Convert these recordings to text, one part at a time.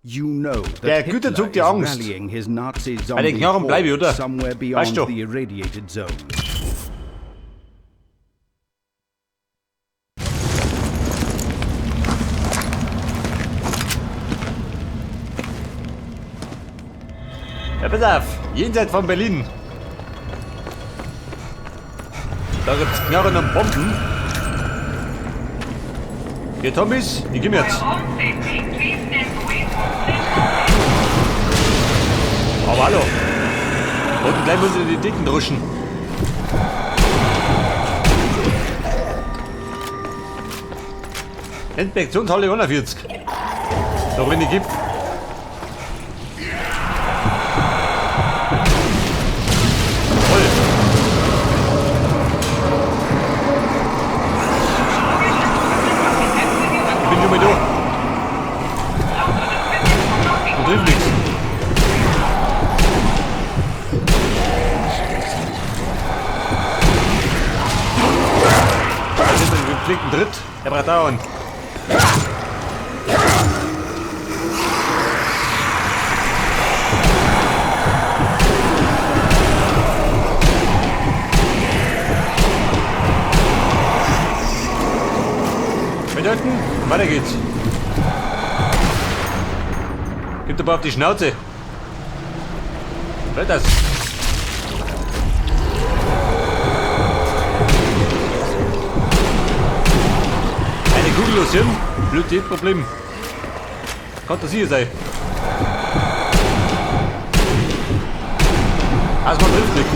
You know Der that Güterzug Hitler die is Angst. rallying his Nazi Bei zombie den Knochen bleib ich, oder? horde somewhere beyond Weißt du? the irradiated zone. Ja, pass auf, jenseits von Berlin. Da gibt's Knarren und Bomben. Hier, Tommys, die gehen jetzt. Aber hallo. Und gleich muss ich die Dicken druschen. Inspektionshalle 140. Da drin gibt. Voll. Ich bin nur mal da. Und trifft nichts. Da sind wir gepflegten Tritt. Er braucht dauernd. Bedeuten, weiter geht's. Gib aber auf die Schnauze. Hört das? Eine Kugel losieren? Blöd, das Problem. Kann das hier sein? Also man trifft nicht.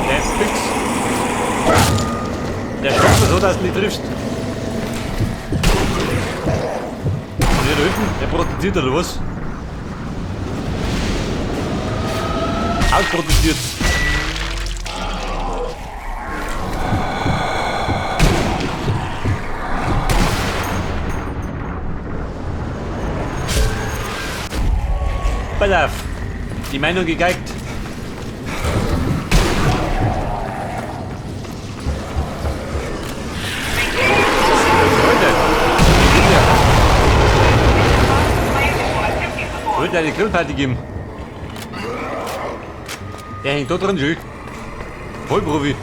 Der ist fix. Der stoppt so, dass du nicht triffst. Und hier da hinten, der protestiert oder was? Ausprotestiert. Pass auf, die Meinung gegeigt. Ich wollte eine Grillparty geben. Der hängt da drin, schön. Vollprofi.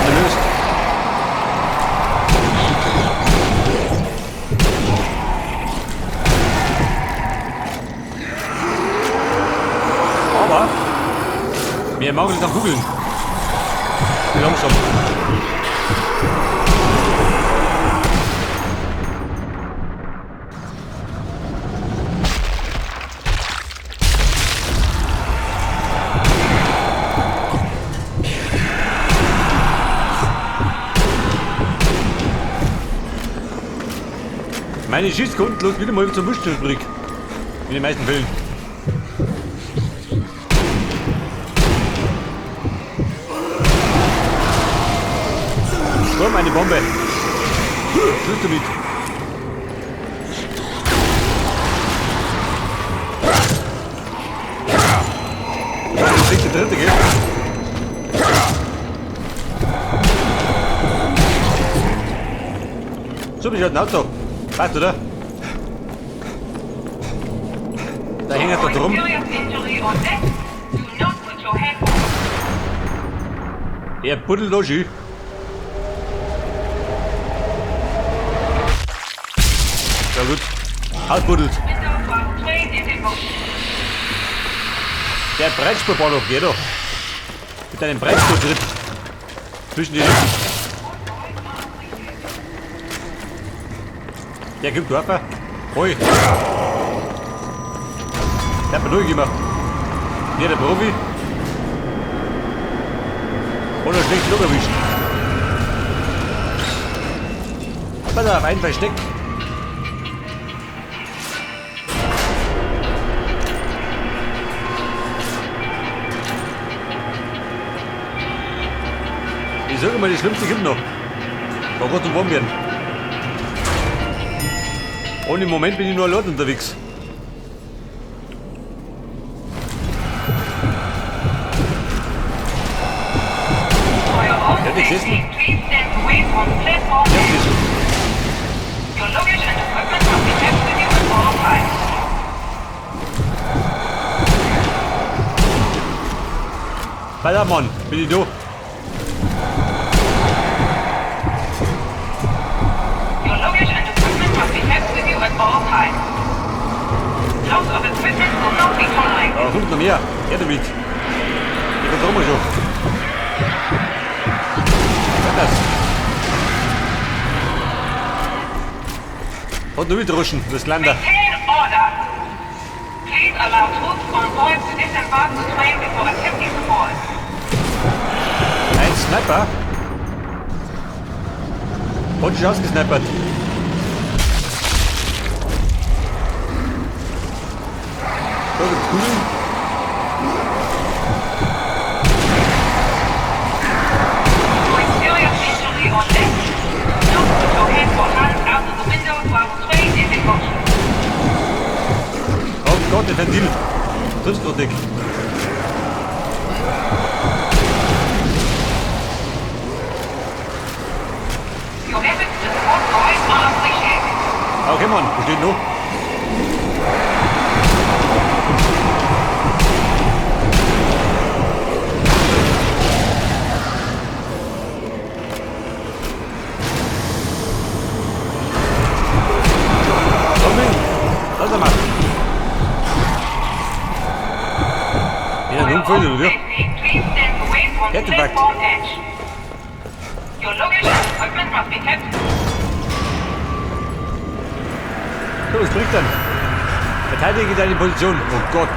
Erlöst. Aber mir mangelt es an Kugeln. Langsam. Meine Schießkunden los wieder mal zum Wurstfabrik. In den meisten Fällen. Komm, eine Bombe. Schluss damit. Das ist der dritte, gell? So bin ich halt ein Auto. Passt, oder? Da hängt er da drum. Er buddelt da schön. Ja gut. Ausbuddelt. Der Breitspurbahnhof, geh doch. Mit einem Breitspurtritt. Zwischen die Rippen. Der gibt Körper. Hoi. Der hat mir durchgemacht. Hier der Profi. Oder schlecht Luft erwischt. Pass auf, ein Versteck. Ich sage mal, die Schlimmste gibt noch. Da kann es warm werden. Und im Moment bin ich nur allein unterwegs. Ja, nicht essen. Ja, Ballermann, bin ich da. Your luggage and equipment must be kept with you at all times. Loss of equipment will not be tolerated. Da kommt noch mehr. Er damit. Ich vertraue mir schon. Was ist das? Und noch mitrutschen, das Lander. Maintain order. Please allow troops on board to disembark the train before attempting to board. Ein Sniper. Und schon ausgesnappert. So, gibt's Kugeln. With serious injury or death, don't put your head or hands out of the window while the train is in motion. Oh Gott, das Ventil. Triffst du dick. Your efforts to support boys are appreciated. Okay, Mann, wo steht noch? Lass mal. Ja, nun For voll, your own oder? safety, please stand away from the Get back. platform edge. Your luggage and equipment must be kept. So, was bringt dann? Verteidige deine Position. Oh Gott.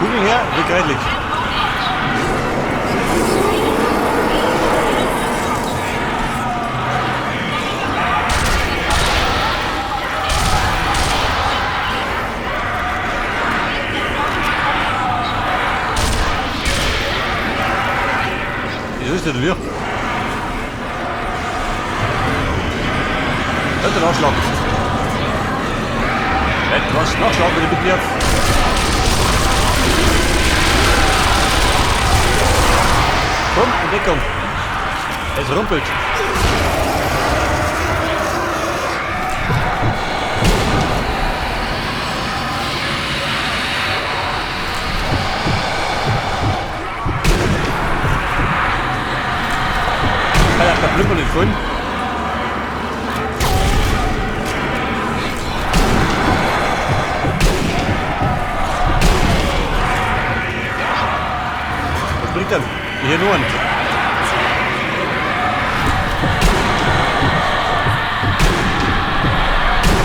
Kugel her, rückgratlich. Wieso ist das wir? Könnte nachschlagen. Etwas nachschlagen, bitte mit mir. Komm, in Deckung. Es rumpelt. Da blüppern den Grün. Was bringt dann? Hier nur ein.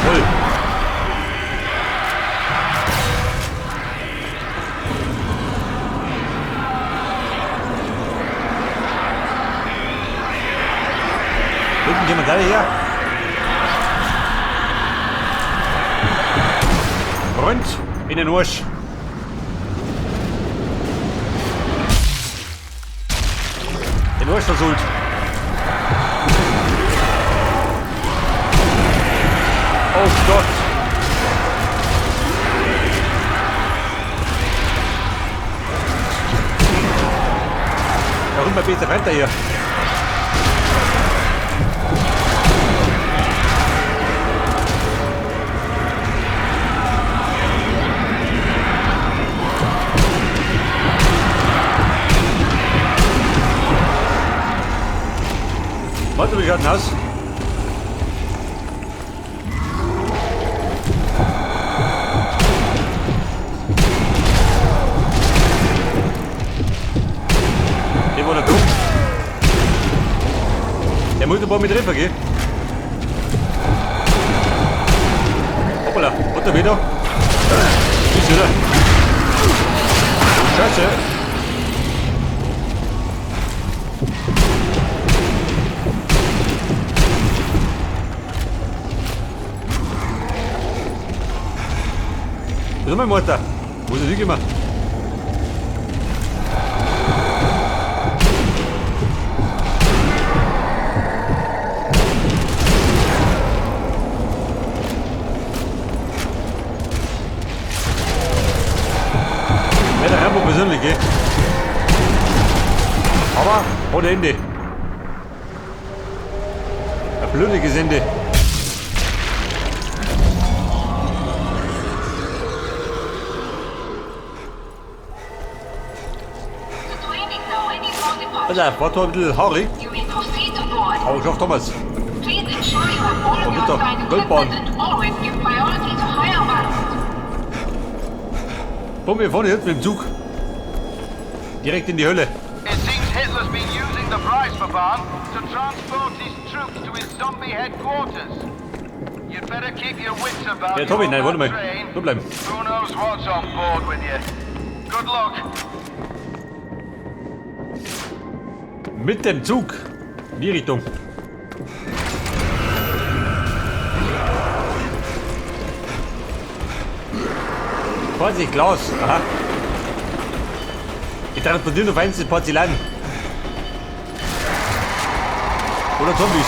Voll. Irgendjemand da her? Freund in den Arsch. Den Arsch versohlt. Oh Gott. Warum bei Peter rennt er hier? Warte, wie schaut denn aus? Der war da dumm. Der muss ein paar mit Treffer gehen. Hoppala, hat er wieder? Ist wieder. Scheiße. Was ist mein Mutter? Wo ist er gemacht? Ja, der Rambo persönlich, gell? Aber ohne Ende. Ein blödes Ende. Also, war zwar ein bisschen haarig, You may proceed to board. aber ich hoffe Thomas. Please ensure you have all of Und your bitte, assigned Goldbahn. equipment and always give priority to higher ones. Komm, wir fahren jetzt mit dem Zug. Direkt in die Hölle. It seems Hitler's been using the Preisverbahn to transport his troops to his zombie headquarters. You'd better keep your wits about Ja, you Tobi, on nein, warte that mal. train. So bleiben. Who knows what's on board with you? Good luck. Mit dem Zug. In die Richtung. Vorsicht, Klaus. Aha. Ich transportiere nur feinstes Porzellan. Oder Zombies.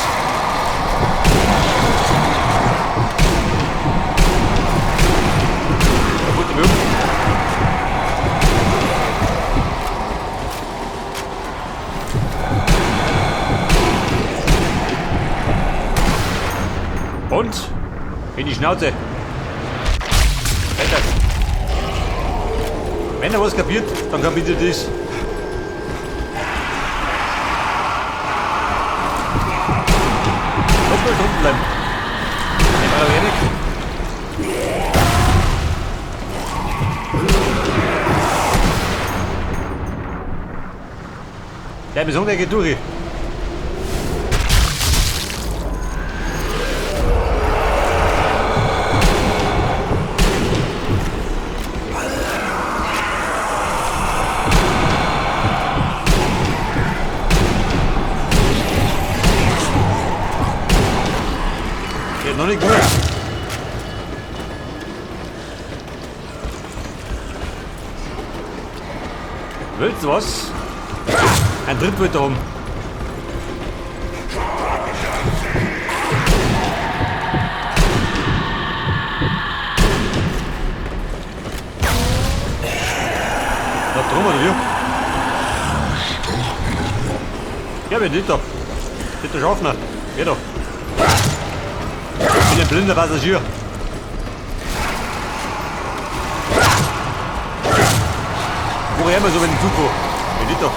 Kaputte Möbel. Und? In die Schnauze. Weiter. Wenn er was kapiert, dann kapiert er das. Doppelt unten bleiben. Nehmen wir wenig. Der besondere geht durch. Geht noch nicht gut. Willst du was? Ein Trittwitter um. Da drum oder wie? Ja, wir nicht da. Bitte Schaffner. Geh doch. Ich bin ein blinder Passagier. Woher immer so mit dem Zug vor? Geh nicht doch.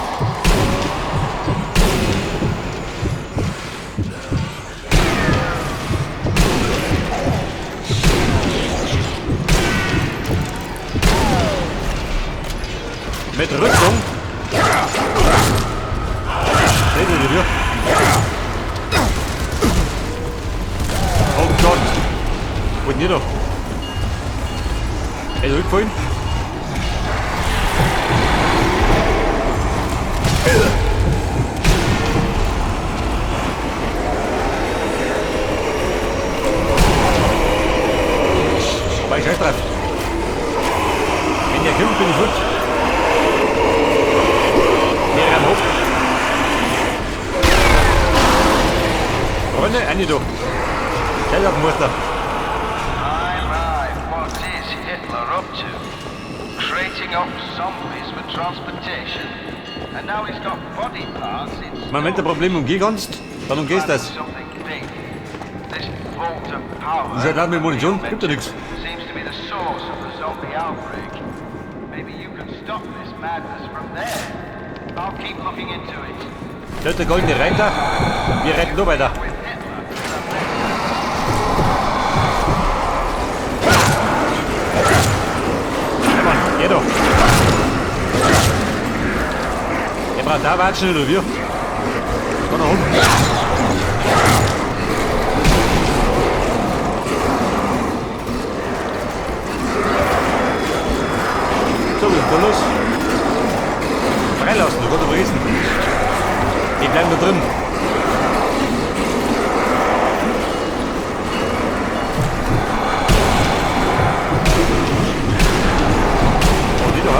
Mit Rüstung. Seht ihr hier? Oh Gott. Wo ist denn hier doch? Er ist zurückgefallen. Aber ich scheiß drauf. Wenn der kommt, bin ich gut. Der am Hof. Freunde, eine da. Stell auf den Muster. My, what is Hitler up to? Creating up zombies for transportation. And now he's got body parts in Wenn du ein Problem umgehen kannst, dann umgehst du das. something big. This vault of power Du schaut mit Munition, gibt ja nichts. seems to be the source of the zombie outbreak. Maybe you can stop this madness from there. I'll keep looking into it. Das ist der goldene Reiter. Wir reiten nur weiter. With Hitler. Ja, Mann, geh doch. Der braucht da watschen oder wir? Komm nach unten. So, wir sind da los. Freilassen, du kannst aber riesen. Die bleiben da drin. Und die da.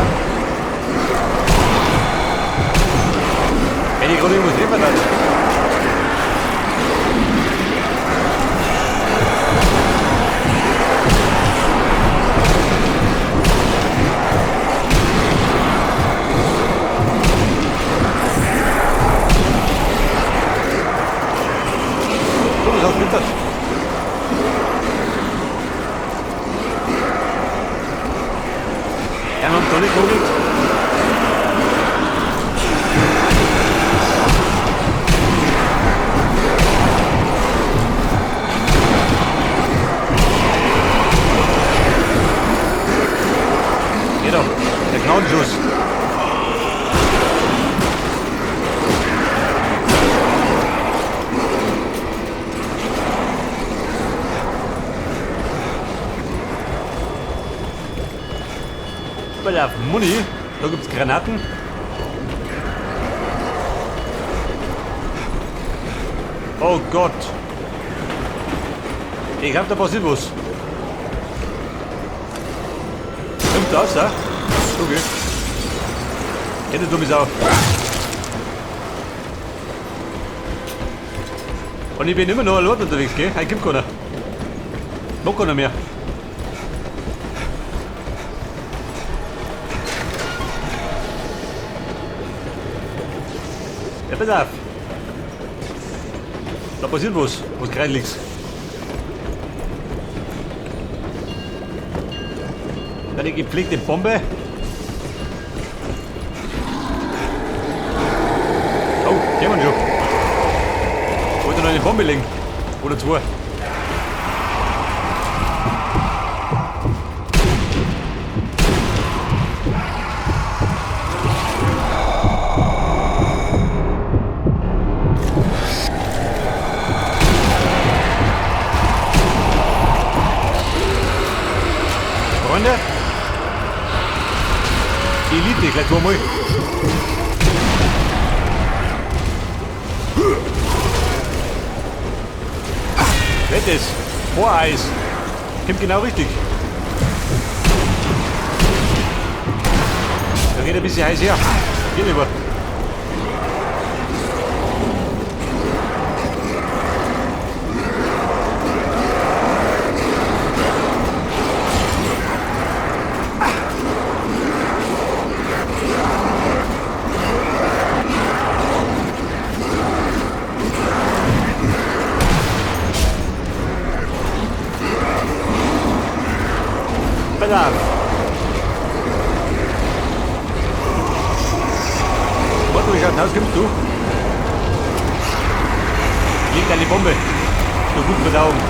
Wenn ich gerade irgendwas liefern hat. So, das ist Winter. Ja, man hat da nicht geholt. Muni. Da gibt's Granaten. Oh Gott. Ich glaube, da passiert was. Kommt das, ja? Okay. Kennt du mich auch. Und ich bin immer noch allein unterwegs, gell? Heute kommt keiner. Noch keiner mehr. Ja, pass auf. Da passiert was Kreidliches. Eine gepflegte Bombe. Oh, kämen schon. Wollte noch eine Bombe legen. Oder zwei. Freunde. Die Elite, gleich zweimal. Fettes. Voreis. Kommt genau richtig. Da geht ein bisschen heiß her. Geh lieber. Pass auf. Warte, wie schaut aus, kommst du? Liegt eine Bombe. So gut für die Augen.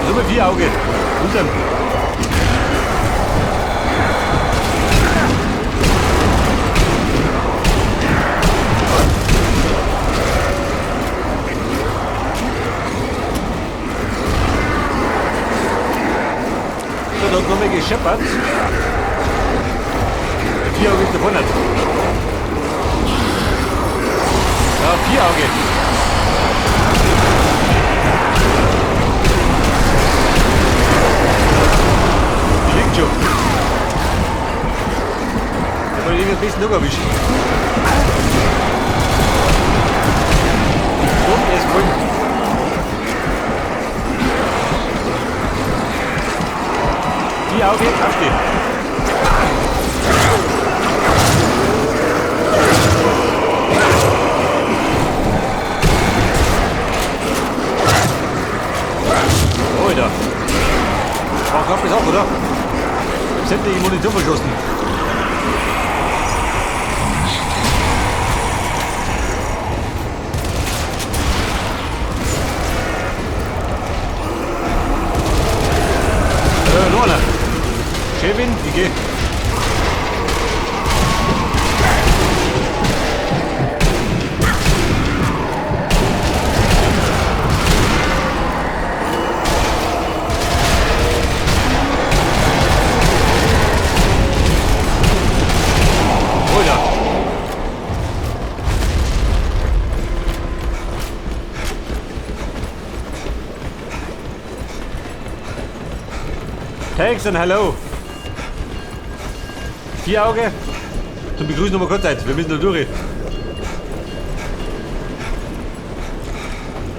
So mit 4 Augen. Unten. Da hat noch mal gescheppert. 4 Augen ist davon. Ja, 4 Augen. Die liegt schon. Da wollte ich ein bisschen noch erwischen. Und es kommt. Die Augen, aufstehen. Alter. Braucht noch bis auf, oder? Sämtliche Munition verschossen. Noch einer. Kevin, ich geh. Oder. Thanks and hello. 4 Augen. Zum Begrüßen nochmal kurz Zeit. Wir müssen da durch.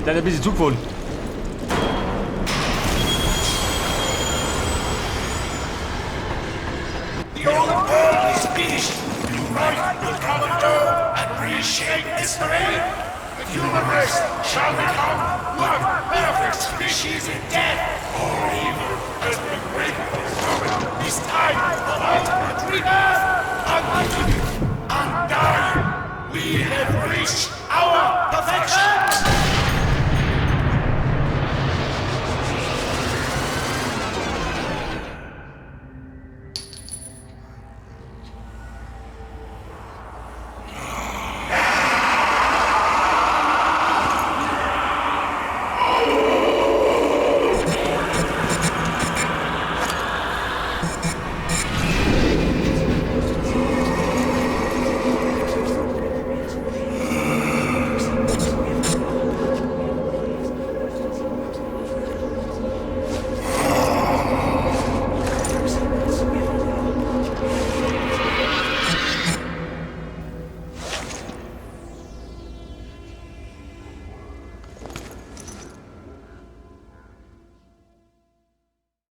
Dann ein bisschen Zug fahren. The old world is finished. You might will come undone and reshape history. The human race shall become one perfect species in death or evil.